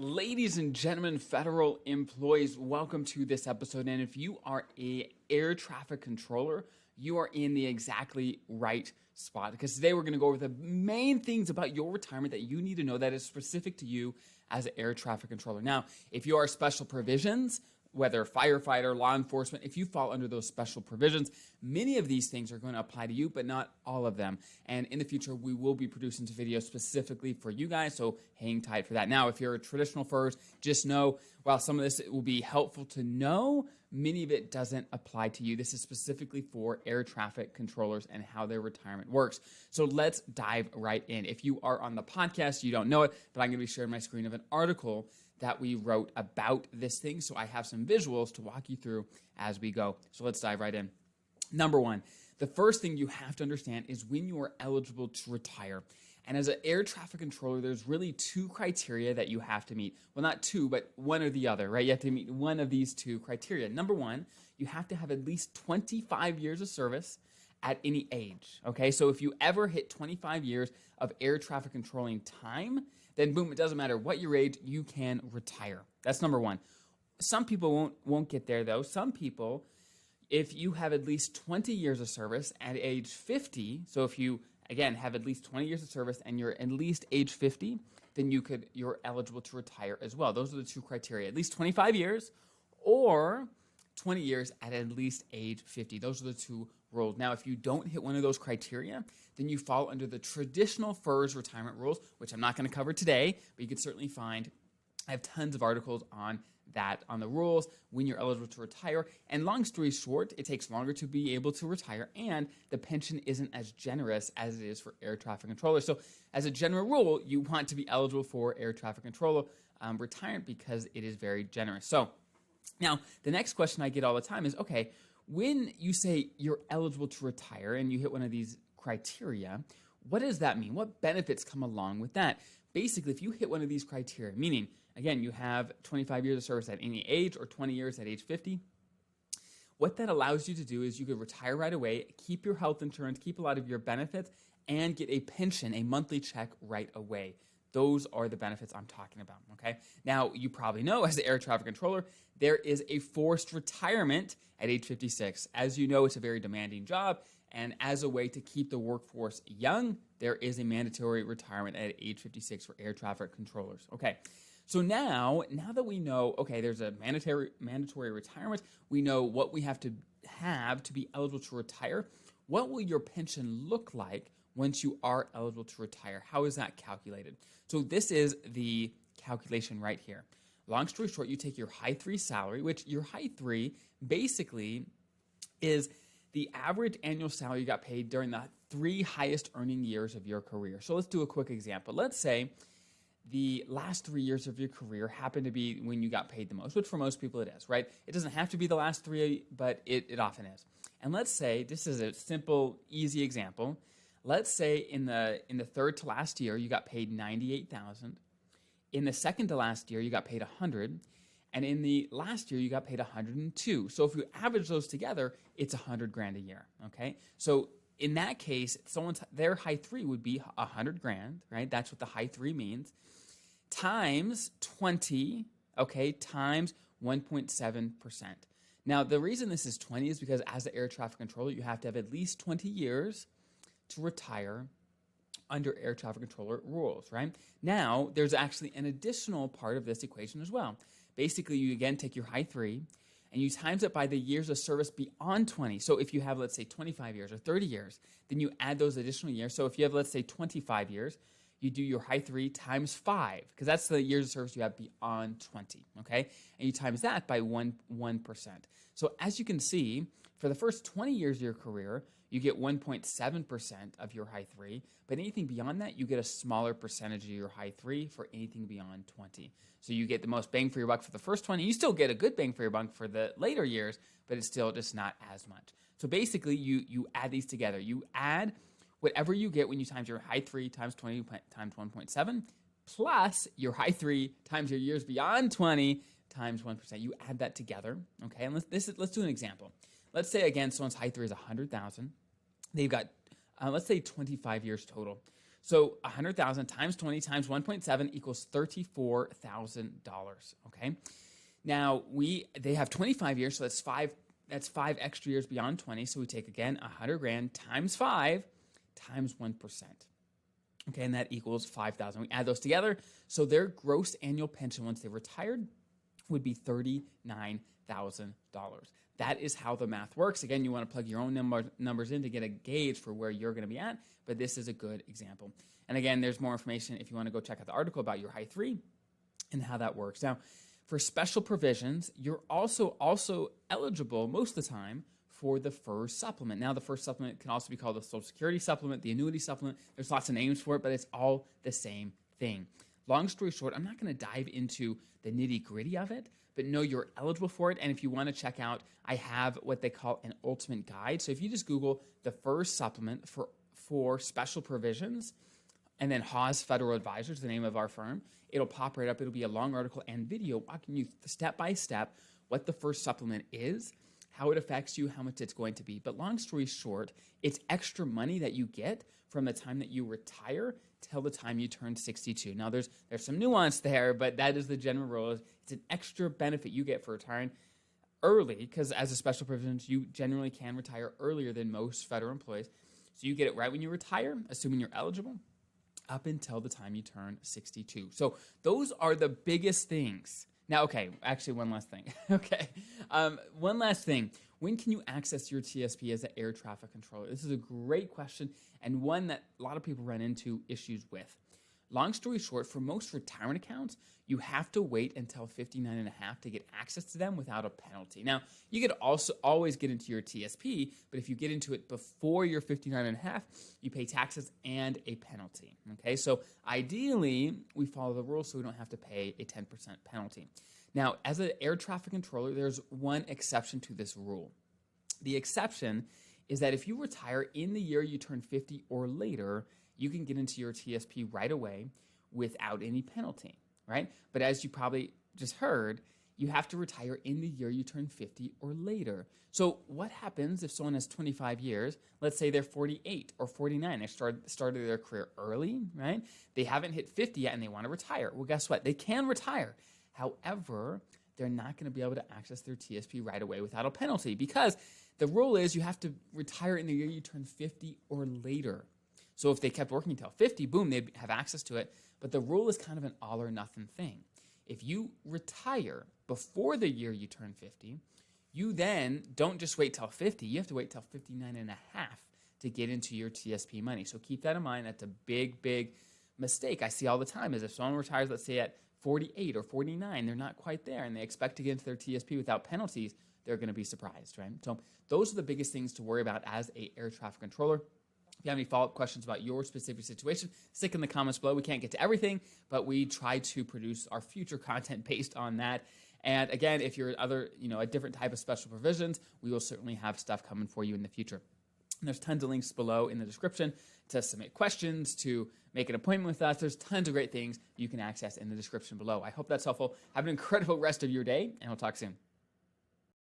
Ladies and gentlemen, federal employees, welcome to this episode. And if you are an air traffic controller, you are in the exactly right spot, because today we're going to go over the main things about your retirement that you need to know that is specific to you as an air traffic controller. Now, if you are special provisions, whether firefighter, law enforcement, if you fall under those special provisions, many of these things are going to apply to you, but not all of them. And in the future, we will be producing some videos specifically for you guys, so hang tight for that. Now, if you're a traditional FERS, just know, while some of this will be helpful to know, many of it doesn't apply to you. This is specifically for air traffic controllers and how their retirement works. So let's dive right in. If you are on the podcast, you don't know it, but I'm going to be sharing my screen of an article that we wrote about this thing. So I have some visuals to walk you through as we go. So let's dive right in. Number one, the first thing you have to understand is when you are eligible to retire. And as an air traffic controller, there's really two criteria that you have to meet. Well, not two, but one or the other, right? You have to meet one of these two criteria. Number one, you have to have at least 25 years of service at any age, okay? So if you ever hit 25 years of air traffic controlling time, then boom, it doesn't matter what your age, you can retire. That's number one. Some people won't get there though. Some people, if you have at least 20 years of service at age 50, so if you, again, have at least 20 years of service and you're at least age 50, then you're eligible to retire as well. Those are the two criteria, at least 25 years or 20 years at least age 50. Those are the two rules. Now, if you don't hit one of those criteria, then you fall under the traditional FERS retirement rules, which I'm not going to cover today, but you can certainly find. I have tons of articles on that, on the rules, when you're eligible to retire. And long story short, it takes longer to be able to retire, and the pension isn't as generous as it is for air traffic controllers. So as a general rule, you want to be eligible for air traffic controller retirement because it is very generous. So now, the next question I get all the time is, okay, when you say you're eligible to retire and you hit one of these criteria, what does that mean? What benefits come along with that? Basically, if you hit one of these criteria, meaning, again, you have 25 years of service at any age or 20 years at age 50, what that allows you to do is you could retire right away, keep your health insurance, keep a lot of your benefits, and get a pension, a monthly check right away. Those are the benefits I'm talking about, okay? Now, you probably know, as the air traffic controller, there is a forced retirement at age 56. As you know, it's a very demanding job, and as a way to keep the workforce young, there is a mandatory retirement at age 56 for air traffic controllers. Okay, so now that we know, okay, there's a mandatory retirement, we know what we have to be eligible to retire. What will your pension look like once you are eligible to retire? How is that calculated? So this is the calculation right here. Long story short, you take your high 3 salary, which your high 3 basically is the average annual salary you got paid during the 3 highest earning years of your career. So let's do a quick example. Let's say the last 3 years of your career happen to be when you got paid the most, which for most people it is, right? It doesn't have to be the last 3, but it often is. And let's say, this is a simple, easy example. Let's say in the third to last year, you got paid $98,000. In the second to last year, you got paid $100,000. And in the last year, you got paid $102,000. So if you average those together, it's $100,000 a year, okay? So in that case, their high 3 would be $100,000, right? That's what the high 3 means, times 20, okay, times 1.7%. Now, the reason this is 20 is because as the air traffic controller, you have to have at least 20 years to retire under air traffic controller rules, right? Now, there's actually an additional part of this equation as well. Basically, you again take your high 3 and you times it by the years of service beyond 20. So if you have, let's say, 25 years or 30 years, then you add those additional years. So if you have, let's say, 25 years, you do your high 3 times 5, because that's the years of service you have beyond 20, okay? And you times that by 1%. So as you can see, for the first 20 years of your career, you get 1.7% of your high 3, but anything beyond that, you get a smaller percentage of your high 3 for anything beyond 20. So you get the most bang for your buck for the first 20. You still get a good bang for your buck for the later years, but it's still just not as much. So basically, you add these together. You add whatever you get when you times your high 3 times 20 times 1.7, plus your high 3 times your years beyond 20 times 1%. You add that together, okay? And let's do an example. Let's say, again, someone's high 3 is $100,000. They've got, let's say, 25 years total. So 100,000 times 20 times 1.7 equals $34,000. Okay. Now they have 25 years, so that's five extra years beyond 20. So we take again 100 grand times 5 times 1%. Okay, and that equals 5,000. We add those together, so their gross annual pension once they retired would be $39,000. That is how the math works. Again, you want to plug your own numbers in to get a gauge for where you're going to be at, but this is a good example. And again, there's more information if you want to go check out the article about your high 3 and how that works. Now, for special provisions, you're also eligible most of the time for the FERS supplement. Now, the FERS supplement can also be called the Social Security supplement, the annuity supplement. There's lots of names for it, but it's all the same thing. Long story short, I'm not going to dive into the nitty-gritty of it, but know you're eligible for it. And if you want to check out, I have what they call an ultimate guide. So if you just Google the FERS supplement for special provisions, and then Haas Federal Advisors, the name of our firm, it'll pop right up. It'll be a long article and video walking you step by step what the FERS supplement is, how it affects you, how much it's going to be. But long story short, it's extra money that you get from the time that you retire till the time you turn 62. Now, there's some nuance there, but that is the general rule. It's an extra benefit you get for retiring early, because as a special provision, you generally can retire earlier than most federal employees. So you get it right when you retire, assuming you're eligible, up until the time you turn 62. So those are the biggest things. Now, okay, actually one last thing. One last thing. When can you access your TSP as an air traffic controller? This is a great question and one that a lot of people run into issues with. Long story short, for most retirement accounts, you have to wait until 59 and a half to get access to them without a penalty. Now, you could also always get into your TSP, but if you get into it before you're 59 and a half, you pay taxes and a penalty. Okay, so ideally, we follow the rules so we don't have to pay a 10% penalty. Now, as an air traffic controller, there's one exception to this rule. The exception is that if you retire in the year you turn 50 or later, you can get into your TSP right away without any penalty, right? But as you probably just heard, you have to retire in the year you turn 50 or later. So what happens if someone has 25 years, let's say they're 48 or 49, they started their career early, right? They haven't hit 50 yet and they want to retire. Well, guess what? They can retire. However, they're not going to be able to access their TSP right away without a penalty, because the rule is you have to retire in the year you turn 50 or later. So if they kept working until 50, boom, they'd have access to it. But the rule is kind of an all or nothing thing. If you retire before the year you turn 50, you then don't just wait till 50. You have to wait till 59 and a half to get into your TSP money. So keep that in mind. That's a big, big mistake I see all the time, is if someone retires, let's say at 48 or 49, they're not quite there, and they expect to get into their TSP without penalties, they're going to be surprised, right? So those are the biggest things to worry about as a air traffic controller. If you have any follow-up questions about your specific situation, stick in the comments below. We can't get to everything, but we try to produce our future content based on that. And again, if you're a different type of special provisions, we will certainly have stuff coming for you in the future. And there's tons of links below in the description to submit questions, to make an appointment with us. There's tons of great things you can access in the description below. I hope that's helpful. Have an incredible rest of your day, and we'll talk soon.